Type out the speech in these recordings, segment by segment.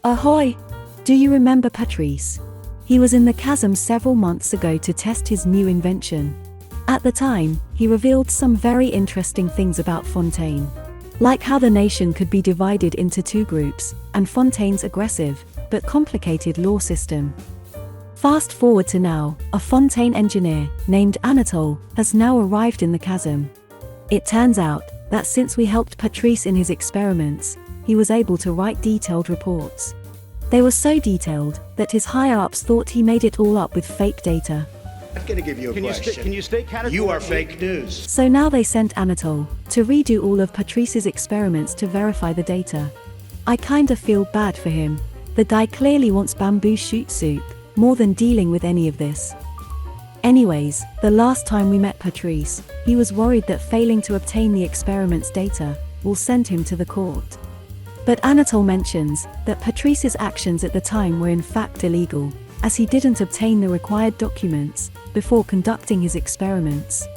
Ahoy! Do you remember Patrice? He was in the Chasm several months ago to test his new invention. At the time, he revealed some very interesting things about Fontaine. Like how the nation could be divided into two groups, and Fontaine's aggressive, but complicated law system. Fast forward to now, a Fontaine engineer, named Anatole, has now arrived in the Chasm. It turns out that since we helped Patrice in his experiments, he was able to write detailed reports. They were so detailed that his higher-ups thought he made it all up with fake data. I'm gonna give you a question. Can you state categorically? You are fake news. So now they sent Anatole to redo all of Patrice's experiments to verify the data. I kinda feel bad for him. The guy clearly wants bamboo shoot soup, more than dealing with any of this. Anyways, the last time we met Patrice, he was worried that failing to obtain the experiment's data will send him to the court. But Anatole mentions that Patrice's actions at the time were in fact illegal, as he didn't obtain the required documents before conducting his experiments.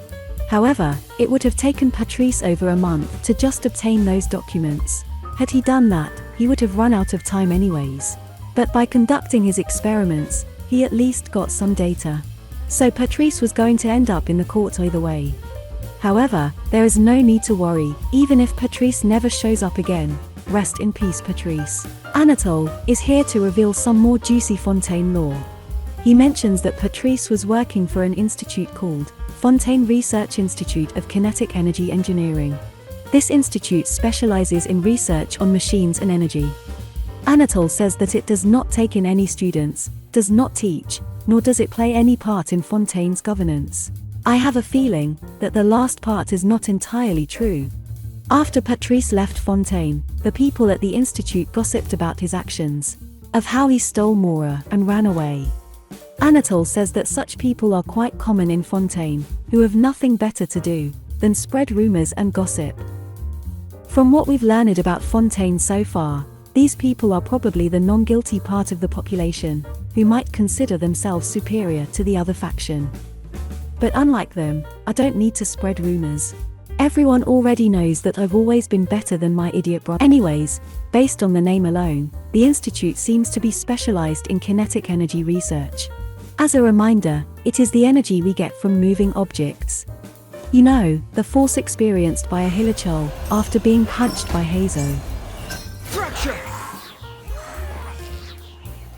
However, it would have taken Patrice over a month to just obtain those documents. Had he done that, he would have run out of time anyways. But by conducting his experiments, he at least got some data. So Patrice was going to end up in the court either way. However, there is no need to worry, even if Patrice never shows up again. Rest in peace, Patrice. Anatole is here to reveal some more juicy Fontaine lore. He mentions that Patrice was working for an institute called Fontaine Research Institute of Kinetic Energy Engineering. This institute specializes in research on machines and energy. Anatole says that it does not take in any students, does not teach, nor does it play any part in Fontaine's governance. I have a feeling that the last part is not entirely true. After Patrice left Fontaine, the people at the institute gossiped about his actions, of how he stole Mora and ran away. Anatole says that such people are quite common in Fontaine, who have nothing better to do than spread rumors and gossip. From what we've learned about Fontaine so far, these people are probably the non-guilty part of the population, who might consider themselves superior to the other faction. But unlike them, I don't need to spread rumors. Everyone already knows that I've always been better than my idiot brother. Anyways, based on the name alone, the institute seems to be specialized in kinetic energy research. As a reminder, it is the energy we get from moving objects. You know, the force experienced by a Hilichurl after being punched by Hazo. Fracture!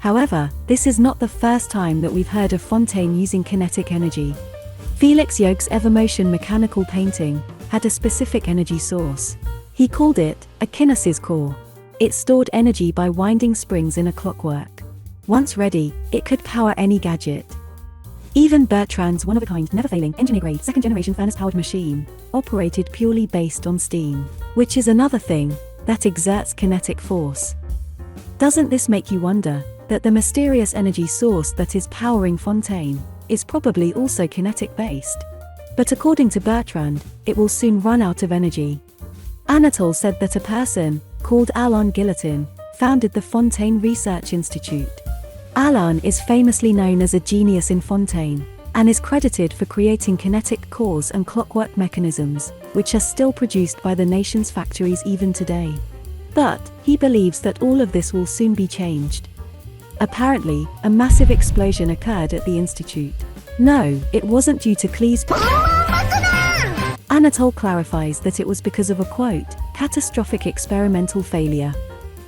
However, this is not the first time that we've heard of Fontaine using kinetic energy. Felix Yogue's Evermotion mechanical painting had a specific energy source. He called it a kinesis core. It stored energy by winding springs in a clockwork. Once ready, it could power any gadget. Even Bertrand's one-of-a-kind, never-failing, engineer-grade, second-generation furnace-powered machine operated purely based on steam, which is another thing that exerts kinetic force. Doesn't this make you wonder that the mysterious energy source that is powering Fontaine is probably also kinetic-based? But according to Bertrand, it will soon run out of energy. Anatole said that a person called Alain Guillotin founded the Fontaine Research Institute. Alain is famously known as a genius in Fontaine, and is credited for creating kinetic cores and clockwork mechanisms, which are still produced by the nation's factories even today. But he believes that all of this will soon be changed. Apparently, a massive explosion occurred at the institute. No, it wasn't due to Clee's. Anatole clarifies that it was because of a, quote, catastrophic experimental failure.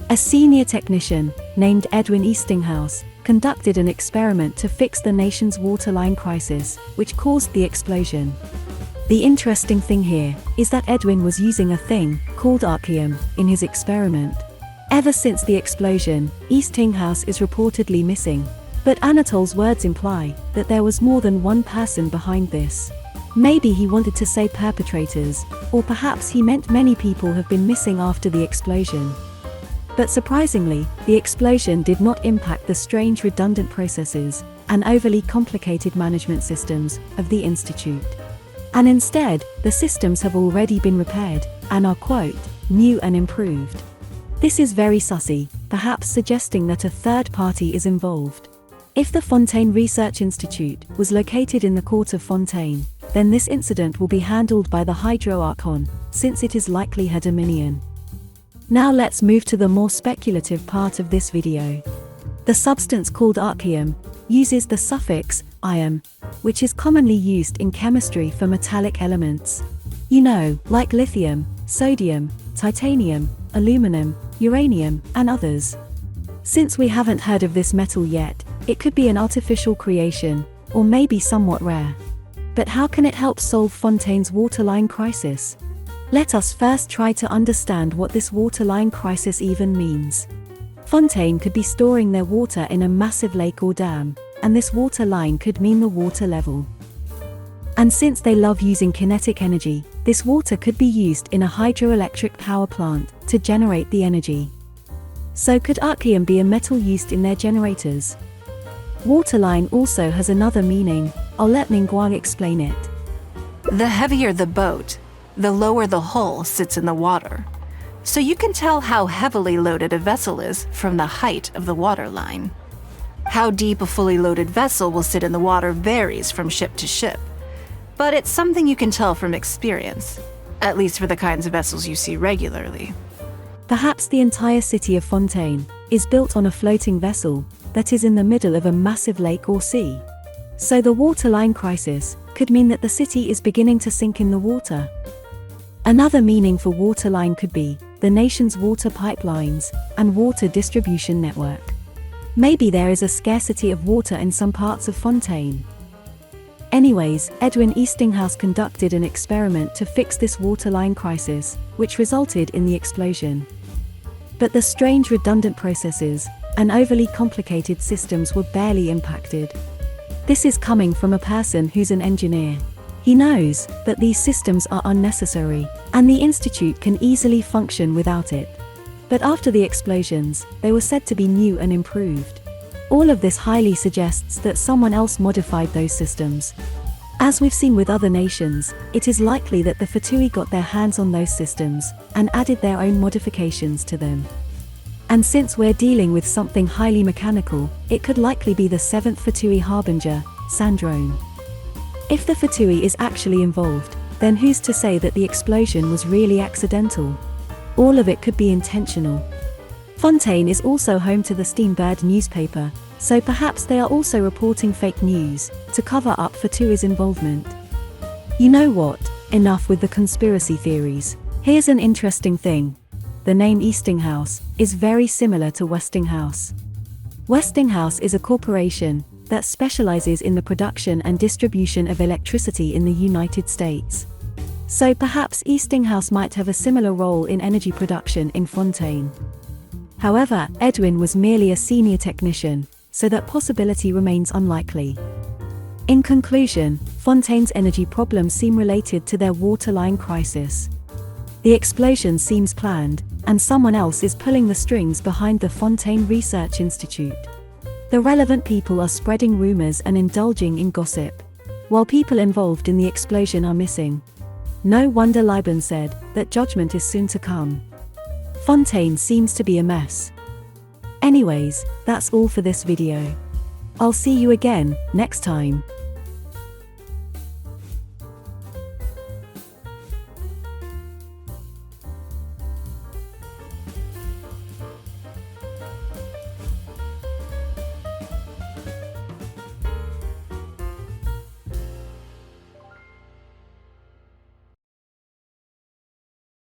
A senior technician, named Edwin Eastinghouse, conducted an experiment to fix the nation's waterline crisis, which caused the explosion. The interesting thing here is that Edwin was using a thing called archon in his experiment. Ever since the explosion, Eastinghouse is reportedly missing. But Anatole's words imply that there was more than one person behind this. Maybe he wanted to say perpetrators, or perhaps he meant many people have been missing after the explosion. But surprisingly, the explosion did not impact the strange redundant processes and overly complicated management systems of the institute. And instead, the systems have already been repaired and are, quote, new and improved. This is very sussy, perhaps suggesting that a third party is involved. If the Fontaine Research Institute was located in the court of Fontaine, then this incident will be handled by the Hydro Archon, since it is likely her dominion. Now let's move to the more speculative part of this video. The substance called archon uses the suffix ium, which is commonly used in chemistry for metallic elements. You know, like lithium, sodium, titanium, aluminum, uranium, and others. Since we haven't heard of this metal yet, it could be an artificial creation, or maybe somewhat rare. But how can it help solve Fontaine's waterline crisis? Let us first try to understand what this waterline crisis even means. Fontaine could be storing their water in a massive lake or dam, and this water line could mean the water level. And since they love using kinetic energy, this water could be used in a hydroelectric power plant to generate the energy. So could archon be a metal used in their generators? Waterline also has another meaning. I'll let Mingguang explain it. The heavier the boat, the lower the hull sits in the water. So you can tell how heavily loaded a vessel is from the height of the waterline. How deep a fully loaded vessel will sit in the water varies from ship to ship, but it's something you can tell from experience, at least for the kinds of vessels you see regularly. Perhaps the entire city of Fontaine is built on a floating vessel that is in the middle of a massive lake or sea. So the waterline crisis could mean that the city is beginning to sink in the water. Another meaning for waterline could be the nation's water pipelines and water distribution network. Maybe there is a scarcity of water in some parts of Fontaine. Anyways, Edwin Eastinghouse conducted an experiment to fix this waterline crisis, which resulted in the explosion. But the strange redundant processes and overly complicated systems were barely impacted. This is coming from a person who's an engineer. He knows that these systems are unnecessary, and the Institute can easily function without it. But after the explosions, they were said to be new and improved. All of this highly suggests that someone else modified those systems. As we've seen with other nations, it is likely that the Fatui got their hands on those systems and added their own modifications to them. And since we're dealing with something highly mechanical, it could likely be the 7th Fatui Harbinger, Sandrone. If the Fatui is actually involved, then who's to say that the explosion was really accidental? All of it could be intentional. Fontaine is also home to the Steambird newspaper, so perhaps they are also reporting fake news to cover up Fatui's involvement. You know what? Enough with the conspiracy theories. Here's an interesting thing. The name Eastinghouse is very similar to Westinghouse. Westinghouse is a corporation that specializes in the production and distribution of electricity in the United States. So perhaps Eastinghouse might have a similar role in energy production in Fontaine. However, Edwin was merely a senior technician, so that possibility remains unlikely. In conclusion, Fontaine's energy problems seem related to their waterline crisis. The explosion seems planned, and someone else is pulling the strings behind the Fontaine Research Institute. The relevant people are spreading rumors and indulging in gossip, while people involved in the explosion are missing. No wonder Liban said that judgment is soon to come. Fontaine seems to be a mess. Anyways, that's all for this video. I'll see you again next time.